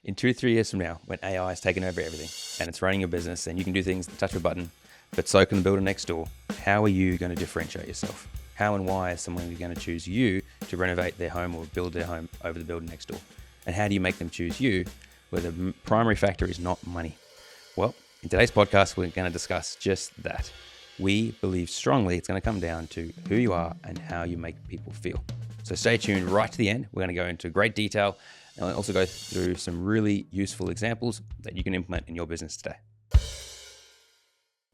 In 2-3 years from now, when AI has taken over everything and it's running your business and you can do things at the touch of a button, but so can the builder next door, how are you going to differentiate yourself? How and why is someone going to choose you to renovate their home or build their home over the builder next door? And how do you make them choose you where the primary factor is not money? Well, in today's podcast, we're going to discuss just that. We believe strongly it's going to come down to who you are and how you make people feel. So stay tuned right to the end. We're going to go into great detail and also go through some really useful examples that you can implement in your business today.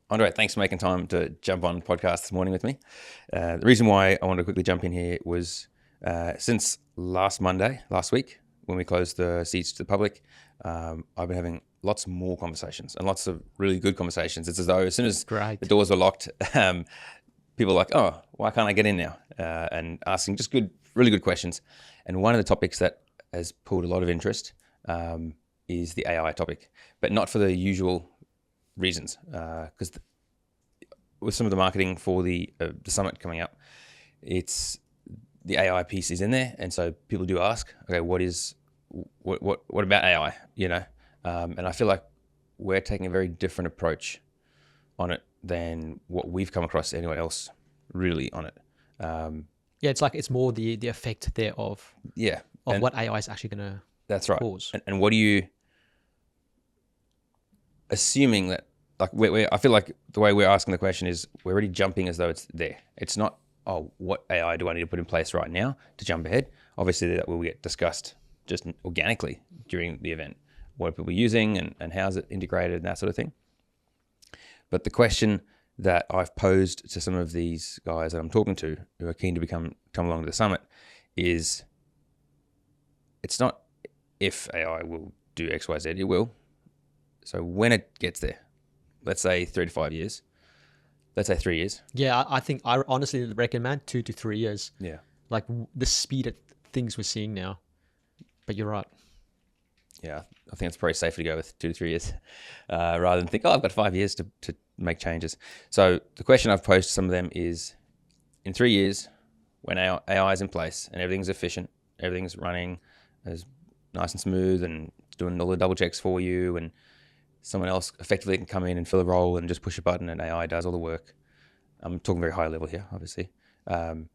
Andre, thanks for making time to jump on the podcast this morning with me. The reason why I wanted to quickly jump in here was since last week, when we closed the seats to the public, I've been having lots more conversations and lots of really good conversations. It's as though as soon as the doors are locked, people are like, oh, why can't I get in now? And asking just really good questions. And one of the topics that has pulled a lot of interest is the AI topic, but not for the usual reasons. Because with some of the marketing for the summit coming up, it's the AI piece is in there, and so people do ask, okay, what about AI? And I feel like we're taking a very different approach on it than what we've come across anyone else really on it. It's like it's more the effect there of what AI is actually going to that's right. cause. And what are you assuming that, like, I feel like the way we're asking the question is we're already jumping as though it's there. It's not, oh, what AI do I need to put in place right now to jump ahead? Obviously that will get discussed just organically during the event. What are people using and how's it integrated and that sort of thing. But the question that I've posed to some of these guys that I'm talking to who are keen to come along to the summit is, it's not if AI will do X, Y, Z, it will. So when it gets there, let's say 3 to 5 years, let's say 3 years. Yeah, I think I honestly recommend 2 to 3 years. Yeah. Like the speed of things we're seeing now. But you're right. Yeah, I think it's probably safer to go with 2 to 3 years rather than think, I've got 5 years to make changes. So the question I've posed to some of them is, in 3 years, when AI is in place and everything's efficient, everything's running as nice and smooth and doing all the double checks for you, and someone else effectively can come in and fill a role and just push a button and AI does all the work. I'm talking very high level here, obviously. Then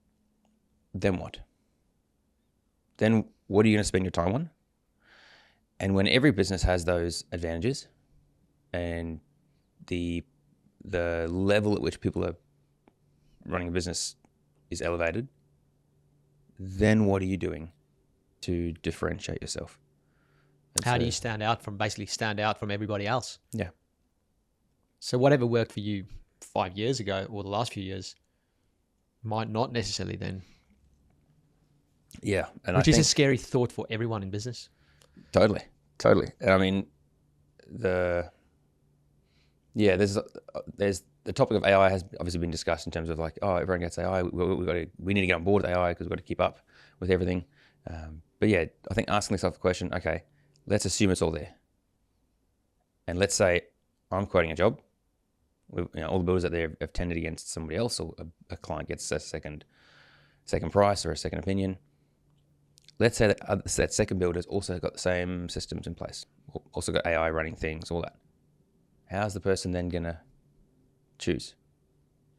what? Then what are you going to spend your time on? And when every business has those advantages and the level at which people are running a business is elevated, then what are you doing to differentiate yourself? How do you stand out from everybody else? Yeah. So whatever worked for you 5 years ago or the last few years might not necessarily then. Yeah. And which is a scary thought for everyone in business. Totally. And I mean, there's the topic of AI has obviously been discussed in terms of like, oh, everyone gets AI. We need to get on board with AI because we've got to keep up with everything. But yeah, I think asking yourself the question, okay, let's assume it's all there. And let's say I'm quoting a job. All the builders out there have tended against somebody else, or a client gets a second price or a second opinion. Let's say that second builder's also got the same systems in place, also got AI running things, all that. How's the person then going to choose?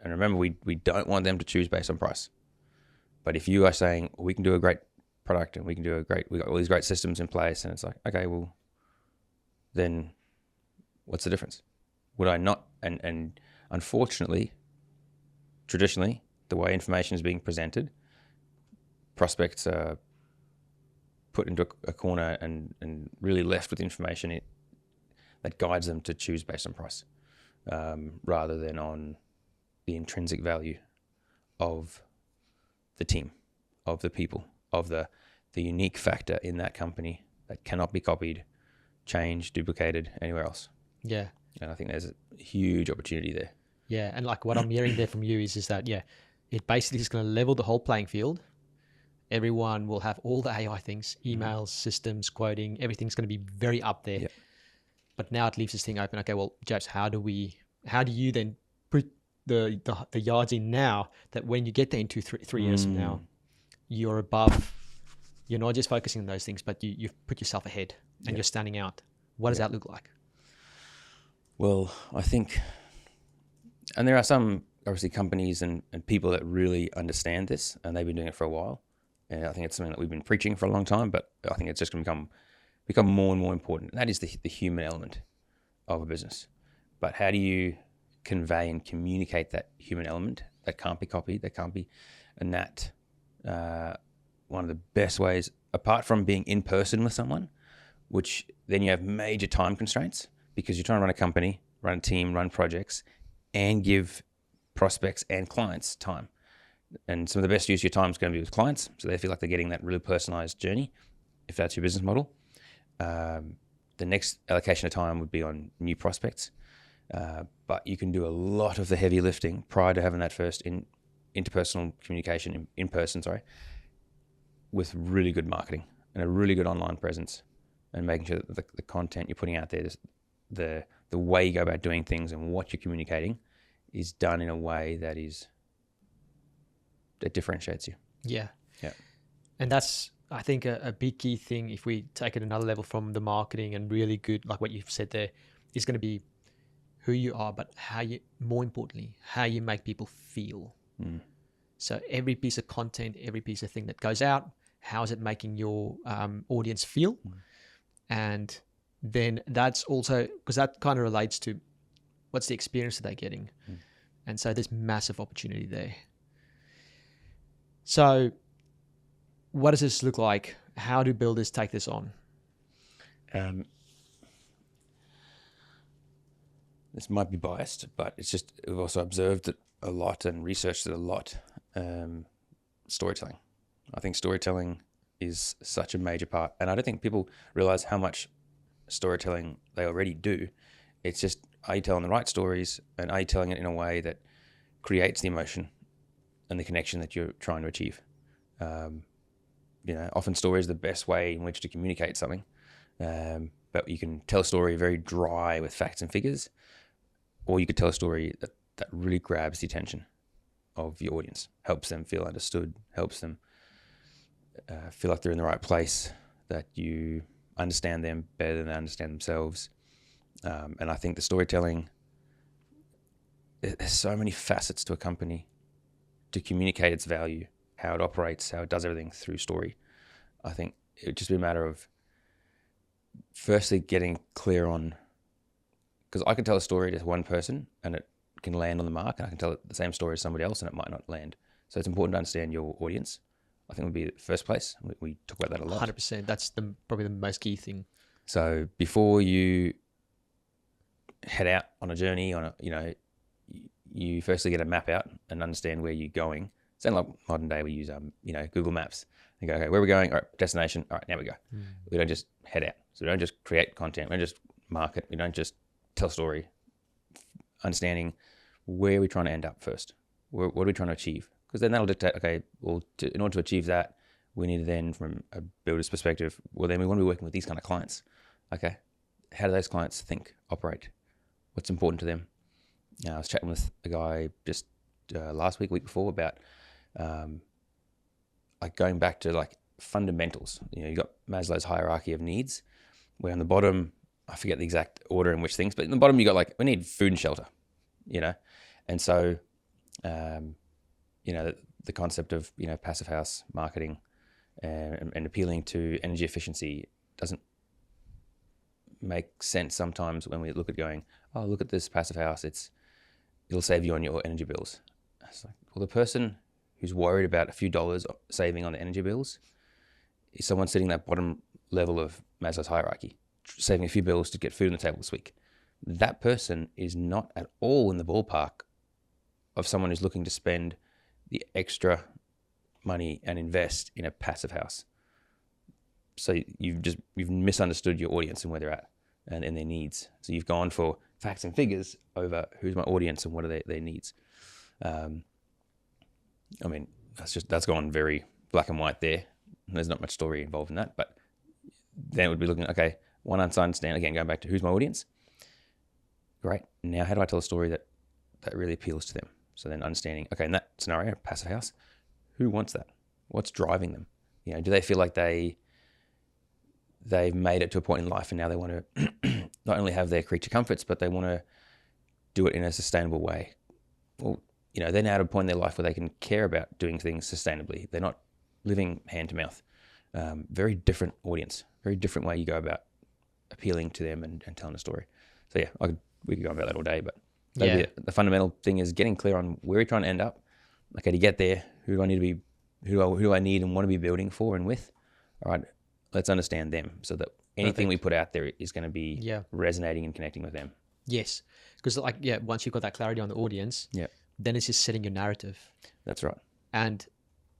And remember, we don't want them to choose based on price. But if you are saying, we can do a great product and we got all these great systems in place, and it's like, okay, well, then what's the difference? Would I not? And unfortunately, traditionally, the way information is being presented, prospects are put into a corner and really left with information that guides them to choose based on price, rather than on the intrinsic value of the team, of the people, of the unique factor in that company that cannot be copied, changed, duplicated anywhere else. Yeah. And I think there's a huge opportunity there. Yeah, and like what I'm hearing there from you is that, it basically is going to level the whole playing field. Everyone will have all the AI things, emails, systems, quoting, everything's going to be very up there. Yep. But now it leaves this thing open. Okay, well, James, how do you then put the yards in now that when you get there in 2-3 years from now, you're above you're not just focusing on those things, but you've put yourself ahead and Yeah. you're standing out. What does Yeah. that look like? Well, I think, and there are some obviously companies and people that really understand this, and they've been doing it for a while. And I think it's something that we've been preaching for a long time, but I think it's just going to become more and more important. And that is the human element of a business. But how do you convey and communicate that human element that can't be copied, that can't be, and that one of the best ways, apart from being in person with someone, which then you have major time constraints because you're trying to run a company, run a team, run projects, and give prospects and clients time. And some of the best use of your time is going to be with clients, so they feel like they're getting that really personalized journey, if that's your business model. The next allocation of time would be on new prospects, but you can do a lot of the heavy lifting prior to having that first interpersonal communication in person, with really good marketing and a really good online presence, and making sure that the content you're putting out there, the way you go about doing things and what you're communicating is done in a way that differentiates you. Yeah. Yeah. And that's, I think, a big key thing, if we take it another level from the marketing and really good, like what you've said there, is going to be who you are, but more importantly, how you make people feel. So every piece of content, every piece of thing that goes out, how is it making your audience feel? And then that's also, because that kind of relates to what's the experience that they're getting. And so there's massive opportunity there. So what does this look like? How do builders take this on? This might be biased, but it's just, we've also observed it a lot and researched it a lot. Storytelling. I think storytelling is such a major part. And I don't think people realize how much storytelling they already do. It's just, are you telling the right stories, and are you telling it in a way that creates the emotion and the connection that you're trying to achieve? Often story is the best way in which to communicate something. But you can tell a story very dry with facts and figures, or you could tell a story that really grabs the attention of your audience, helps them feel understood, helps them feel like they're in the right place, that you understand them better than they understand themselves. And I think the storytelling, there's so many facets to a company to communicate its value, how it operates, how it does everything through story. I think it would just be a matter of firstly getting clear on, because I can tell a story to one person and it can land on the mark, and I can tell the same story to somebody else and it might not land. So it's important to understand your audience. I think would be the first place. We talk about that a lot. 100%. That's probably the most key thing. So before you head out on a journey, you firstly get a map out and understand where you're going. It's like modern day we use Google Maps. You go, okay, where are we going? All right, destination. All right, now we go. We don't just head out. So we don't just create content. We don't just market. We don't just tell a story. Understanding where we're trying to end up first. What are we trying to achieve? Because then that'll dictate, okay, well, in order to achieve that, we need to then, from a builder's perspective, well, then we want to be working with these kind of clients. Okay, how do those clients think, operate? What's important to them? I was chatting with a guy just last week before about going back to fundamentals. You got Maslow's hierarchy of needs, where on the bottom, I forget the exact order in which things, but in the bottom you got we need food and shelter, and so the concept of passive house marketing and appealing to energy efficiency doesn't make sense sometimes when we look at going, oh, look at this passive house, it'll save you on your energy bills. It's like, well, the person who's worried about a few dollars saving on the energy bills is someone sitting at that bottom level of Maslow's hierarchy, saving a few bills to get food on the table this week. That person is not at all in the ballpark of someone who's looking to spend the extra money and invest in a passive house. So you've misunderstood your audience and where they're at and their needs. So you've gone for facts and figures over who's my audience and what are their needs. That's gone very black and white there. There's not much story involved in that, but then it would be looking, okay, one, understand, again, going back to who's my audience. Great. Now, how do I tell a story that really appeals to them? So then understanding, okay, in that scenario, passive house, who wants that? What's driving them? Do they feel like they've made it to a point in life and now they want to not only have their creature comforts, but they want to do it in a sustainable way? Well, they're now at a point in their life where they can care about doing things sustainably. They're not living hand to mouth. Very different audience, very different way you go about appealing to them and telling a story. So yeah, we could go on about that all day, but the fundamental thing is getting clear on where you're trying to end up. Okay, to get there, who do I need to be, who do I need and want to be building for and with? All right, let's understand them so that anything we put out there is going to be resonating and connecting with them. Yes, because once you've got that clarity on the audience, then it's just setting your narrative. That's right. And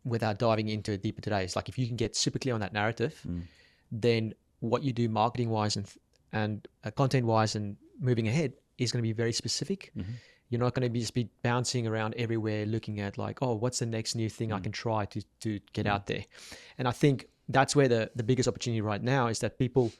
without diving into it deeper today, it's like if you can get super clear on that narrative, then what you do marketing wise and content wise and moving ahead is going to be very specific. You're not going to just be bouncing around everywhere looking at like, oh, what's the next new thing I can try to get out there? And I think that's where the biggest opportunity right now is that people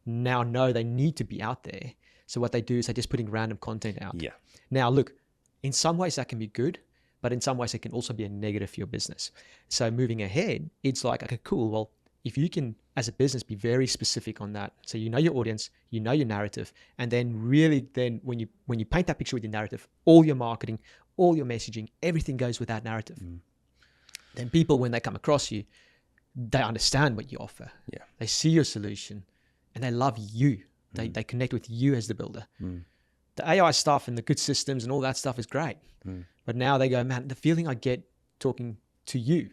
now know they need to be out there. So what they do is they're just putting random content out. Yeah. Now, look, in some ways that can be good, but in some ways it can also be a negative for your business. So moving ahead, it's like, okay, cool. Well, if you can, as a business, be very specific on that, so you know your audience, you know your narrative, and then really, then when you paint that picture with your narrative, all your marketing, all your messaging, everything goes with that narrative. Then people, when they come across you, they understand what you offer. Yeah, they see your solution, and they love you. They connect with you as the builder. The AI stuff and the good systems and all that stuff is great, but now they go, man, the feeling I get talking to you.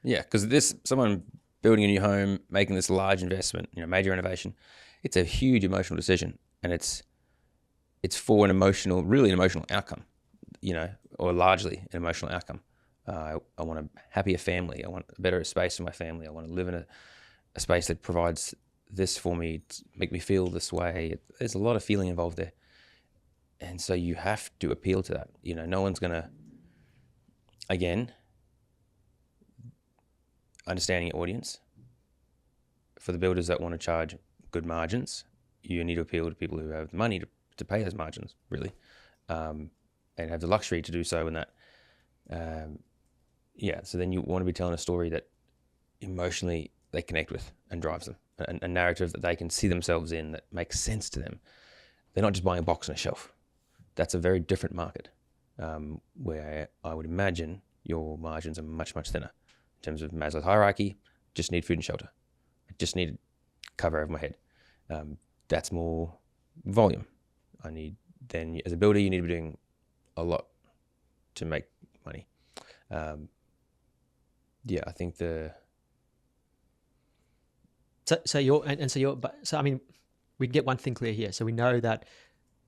Yeah, because someone building a new home, making this large investment, major renovation, it's a huge emotional decision, and it's for really an emotional outcome, or largely an emotional outcome. I want a happier family. I want a better space for my family. I want to live in a space that provides this for me, to make me feel this way. There's a lot of feeling involved there, and so you have to appeal to that. No one's gonna, again, understanding your audience. For the builders that want to charge good margins, you need to appeal to people who have the money to pay those margins, really, and have the luxury to do so. And that, so then you want to be telling a story that emotionally they connect with and drives them, a narrative that they can see themselves in, that makes sense to them. They're not just buying a box on a shelf. That's a very different market, where I would imagine your margins are much, much thinner. In terms of Maslow's hierarchy, just need food and shelter. I just need cover over my head. That's more volume. Then as a builder, you need to be doing a lot to make money. I think So I mean, we can get one thing clear here. So we know that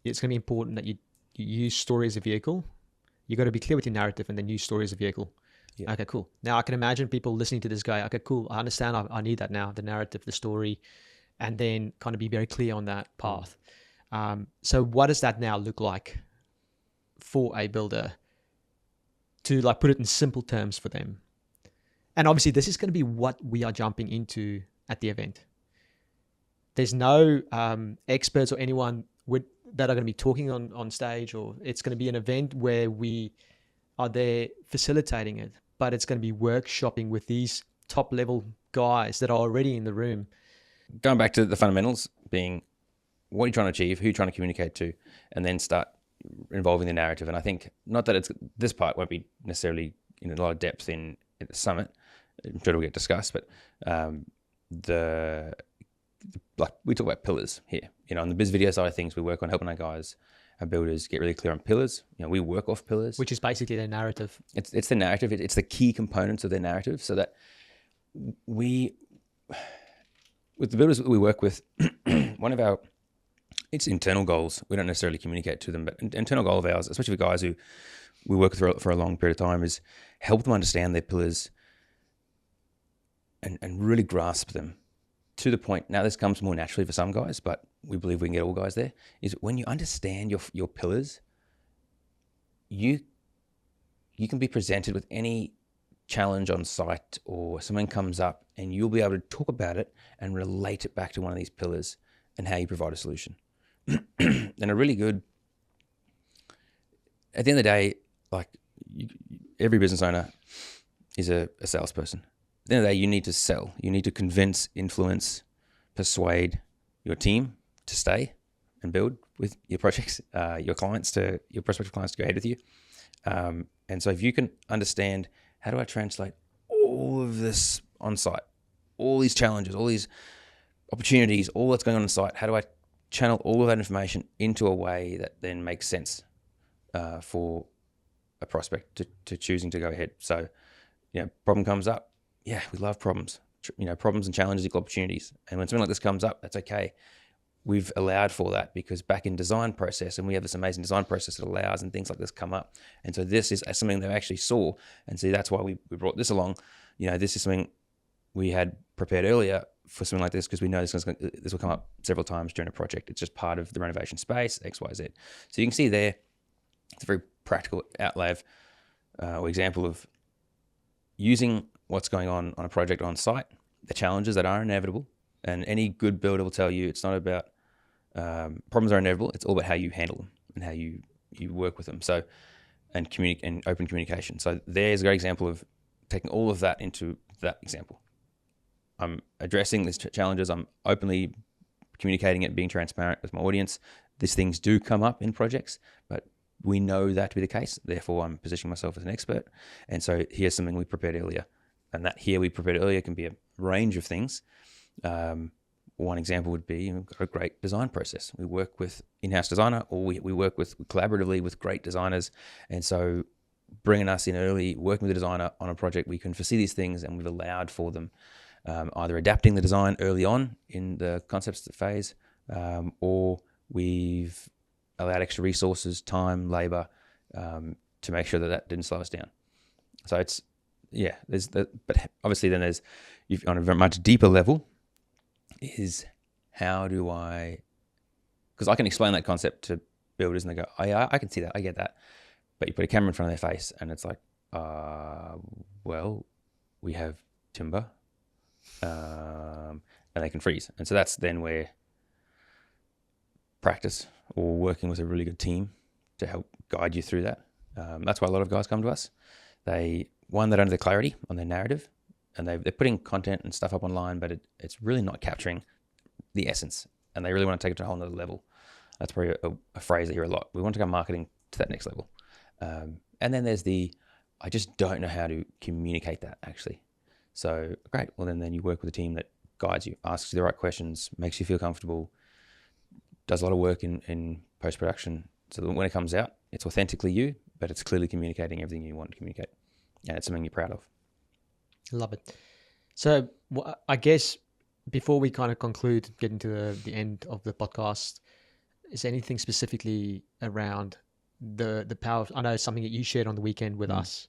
it's going to be important that you use story as a vehicle. You got to be clear with your narrative and then use story as a vehicle. Yeah. Okay, cool. Now I can imagine people listening to this guy. Okay, cool. I understand. I need that now. The narrative, the story, and then kind of be very clear on that path. So what does that now look like for a builder to like put it in simple terms for them? And obviously this is going to be what we are jumping into at the event. There's no experts or anyone that are going to be talking on stage, or it's going to be an event where we are there facilitating it, but it's going to be workshopping with these top level guys that are already in the room. Going back to the fundamentals being what you're trying to achieve, who you're trying to communicate to, and then start involving the narrative. And I think not that this part won't be necessarily in a lot of depth in the summit. I'm sure it'll get discussed, but like we talk about pillars here. On the biz video side of things, we work on helping our guys, our builders, get really clear on pillars. We work off pillars, which is basically their narrative. It's the narrative. It's the key components of their narrative, so that with the builders that we work with, it's internal goals. We don't necessarily communicate to them, but an internal goal of ours, especially for guys who we work with for a long period of time, is help them understand their pillars and really grasp them to the point. Now, this comes more naturally for some guys, but we believe we can get all guys there, is when you understand your pillars, you can be presented with any challenge on site, or something comes up and you'll be able to talk about it and relate it back to one of these pillars and how you provide a solution. And a really good, at the end of the day, like every business owner is a salesperson. the end of the day, you need to sell. You need to convince, influence, persuade your team to stay and build with your projects, your prospective clients to go ahead with you. And so if you can understand, how do I translate all of this on site, all these challenges, all these opportunities, all that's going on site, how do I channel all of that information into a way that then makes sense for a prospect to choosing to go ahead? So, problem comes up. Yeah, we love problems. Problems and challenges equal opportunities. And when something like this comes up, that's okay. We've allowed for that because back in design process, and we have this amazing design process that allows and things like this come up. And so this is something they actually saw. And so that's why we brought this along. This is something we had prepared earlier for something like this because we know this will come up several times during a project. It's just part of the renovation space, X, Y, Z. So you can see there, it's a very practical outlay of, or example of using what's going on a project on site, the challenges that are inevitable. And any good builder will tell you it's not about problems are inevitable. It's all about how you handle them and how you work with them. So, and open communication. So there's a great example of taking all of that into that example. I'm addressing these challenges. I'm openly communicating it, being transparent with my audience. These things do come up in projects, but we know that to be the case. Therefore, I'm positioning myself as an expert. And so here's something we prepared earlier. And that here we prepared earlier can be a range of things. One example would be a great design process. We work with in-house designer, or we work collaboratively with great designers. And so bringing us in early, working with the designer on a project, we can foresee these things, and we've allowed for them, either adapting the design early on in the concepts phase, or we've allowed extra resources, time, labor, to make sure that didn't slow us down. So it's, but obviously then there's, on a very much deeper level, is how do I, because I can explain that concept to builders and they go, oh yeah, I can see that, I get that. But you put a camera in front of their face and it's like, well, we have timber, and they can freeze. And so that's then where practice or working with a really good team to help guide you through that. That's why a lot of guys come to us. They don't have the clarity on their narrative, and they're putting content and stuff up online, but it's really not capturing the essence, and they really want to take it to a whole nother level. That's probably a phrase I hear a lot. We want to go marketing to that next level. And then there's I just don't know how to communicate that actually. So great. Well, then you work with a team that guides you, asks you the right questions, makes you feel comfortable, does a lot of work in post-production. So that when it comes out, it's authentically you, but it's clearly communicating everything you want to communicate. And it's something you're proud of. Love it. So I guess before we kind of conclude, getting to the end of the podcast, is there anything specifically around the power of, I know it's something that you shared on the weekend with us.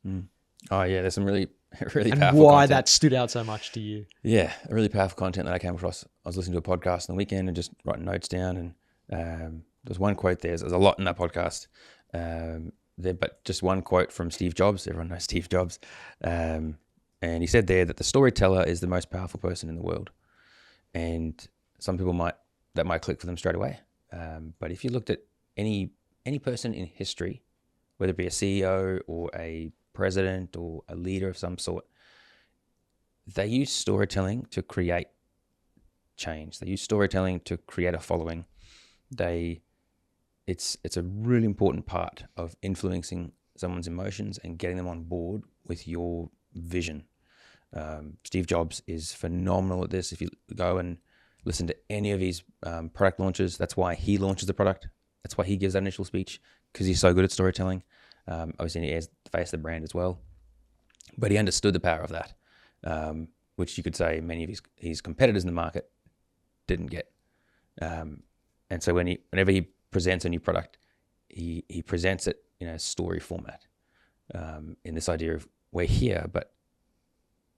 Oh yeah, there's some really and powerful why content. That stood out so much to you. Yeah, really powerful content that I came across. I was listening to a podcast on the weekend and just writing notes down, and there's one quote there's a lot in that podcast, but just one quote from Steve Jobs. Everyone knows Steve Jobs, and he said there that the storyteller is the most powerful person in the world. And some people might click for them straight away, but if you looked at any person in history, whether it be a CEO or a president or a leader of some sort, they use storytelling to create change. They use storytelling to create a following. It's a really important part of influencing someone's emotions and getting them on board with your vision. Steve Jobs is phenomenal at this. If you go and listen to any of his product launches, that's why he launches the product. That's why he gives that initial speech, because he's so good at storytelling. Obviously, he has the face of the brand as well. But he understood the power of that, which you could say many of his competitors in the market didn't get. And so whenever he presents a new product, he presents it in a story format, in this idea of, we're here, but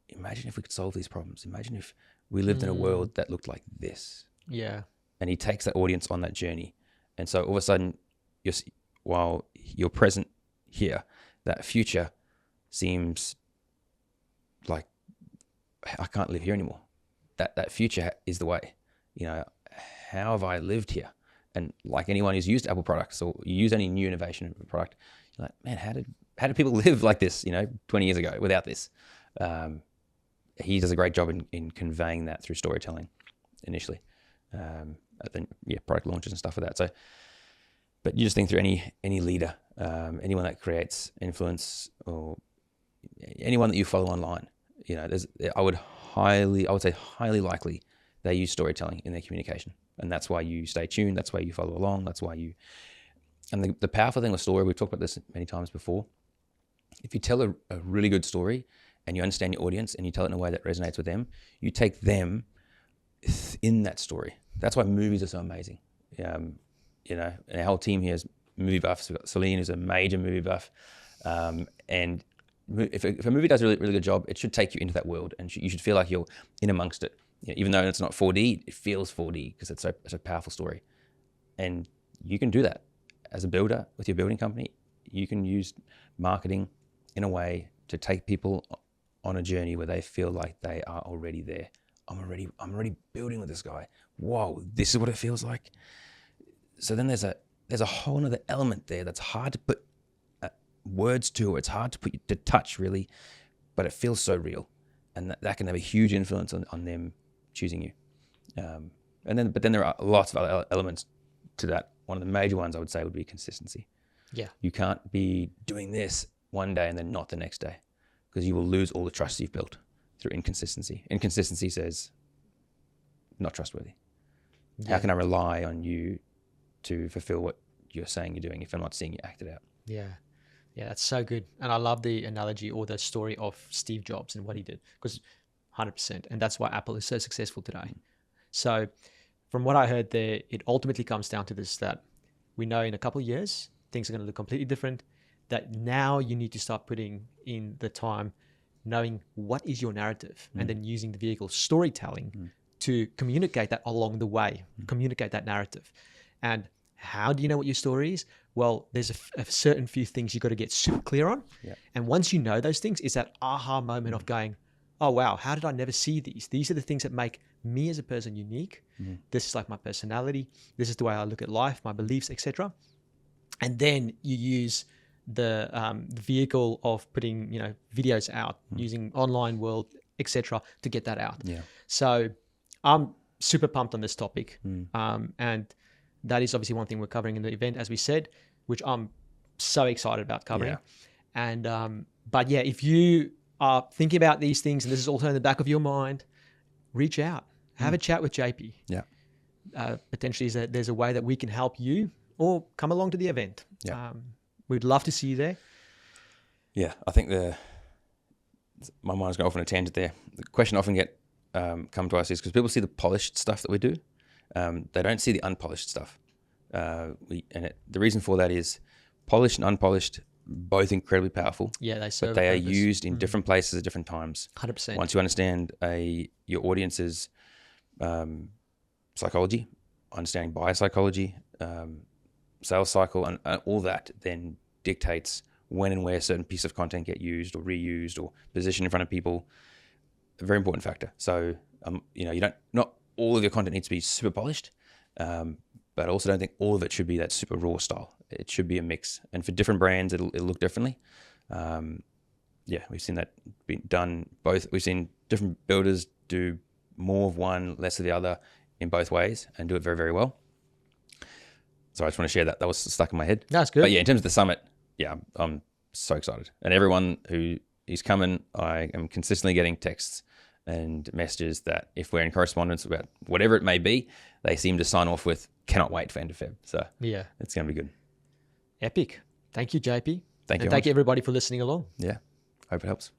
imagine if we could solve these problems. Imagine if we lived in a world that looked like this. Yeah. And he takes that audience on that journey. And so all of a sudden, while you're present here, that future seems like, I can't live here anymore. That future is the way. How have I lived here? And like anyone who's used Apple products or use any new innovation in a product, you're like, man, how did people live like this, 20 years ago without this? he does a great job in conveying that through storytelling initially, then product launches and stuff like that. So, but you just think through any leader, anyone that creates influence, or anyone that you follow online, I would say highly likely they use storytelling in their communication, and that's why you stay tuned. That's why you follow along. That's why you. And the powerful thing with story, we've talked about this many times before. If you tell a really good story and you understand your audience and you tell it in a way that resonates with them, you take them in that story. That's why movies are so amazing. And our whole team here is movie buffs. We've got Celine, who's a major movie buff. And if a movie does a really, really good job, it should take you into that world, and you should feel like you're in amongst it. Even though it's not 4D, it feels 4D because it's a powerful story. And you can do that as a builder with your building company. You can use marketing in a way to take people on a journey where they feel like they are already there. I'm already building with this guy. Whoa, this is what it feels like. So then there's a whole other element there that's hard to put words to, or it's hard to put to touch really, but it feels so real, and that can have a huge influence on them choosing you. But then there are lots of other elements to that. One of the major ones I would say would be consistency. Yeah. You can't be doing this one day and then not the next day, because you will lose all the trust you've built through inconsistency. Inconsistency says not trustworthy. Yeah. How can I rely on you to fulfill what you're saying you're doing if I'm not seeing you act it out? Yeah. Yeah, that's so good. And I love the analogy or the story of Steve Jobs and what he did, because 100%. And that's why Apple is so successful today. So from what I heard there, it ultimately comes down to this, that we know in a couple of years, things are going to look completely different, that now you need to start putting in the time, knowing what is your narrative, and then using the vehicle storytelling to communicate that along the way, communicate that narrative. And how do you know what your story is? Well, there's a certain few things you've got to get super clear on. Yeah. And once you know those things, it's that aha moment of going, oh, wow, how did I never see these? These are the things that make me as a person unique. This is like my personality. This is the way I look at life, my beliefs, etc. And then you use the vehicle of putting, videos out, using online world, etc., to get that out. Yeah. So I'm super pumped on this topic. And that is obviously one thing we're covering in the event, as we said, which I'm so excited about covering. Yeah. And but yeah, if you are thinking about these things and this is also in the back of your mind, reach out, have a chat with JP. Yeah. Potentially there's a way that we can help you, or come along to the event. Yeah. We'd love to see you there. Yeah, I think my mind's going off on a tangent there. The question I often get come to us is because people see the polished stuff that we do. They don't see the unpolished stuff. The reason for that is polished and unpolished, both incredibly powerful. Yeah, they serve. But they are used in different places at different times. 100%. Once you understand your audience's psychology, understanding buyer psychology, sales cycle, and all that then dictates when and where a certain piece of content get used or reused or positioned in front of people. A very important factor. So, not all of your content needs to be super polished, but I also don't think all of it should be that super raw style. It should be a mix. And for different brands, it'll look differently. We've seen that be done both. We've seen different builders do more of one, less of the other in both ways, and do it very, very well. So I just want to share that. That was stuck in my head. That's good. But yeah, in terms of the summit, I'm so excited. And everyone who is coming, I am consistently getting texts and messages that if we're in correspondence about whatever it may be, they seem to sign off with, cannot wait for end of Feb. So yeah, it's going to be good. Epic. Thank you, JP. Thank you. And thank you everybody for listening along. Yeah. Hope it helps.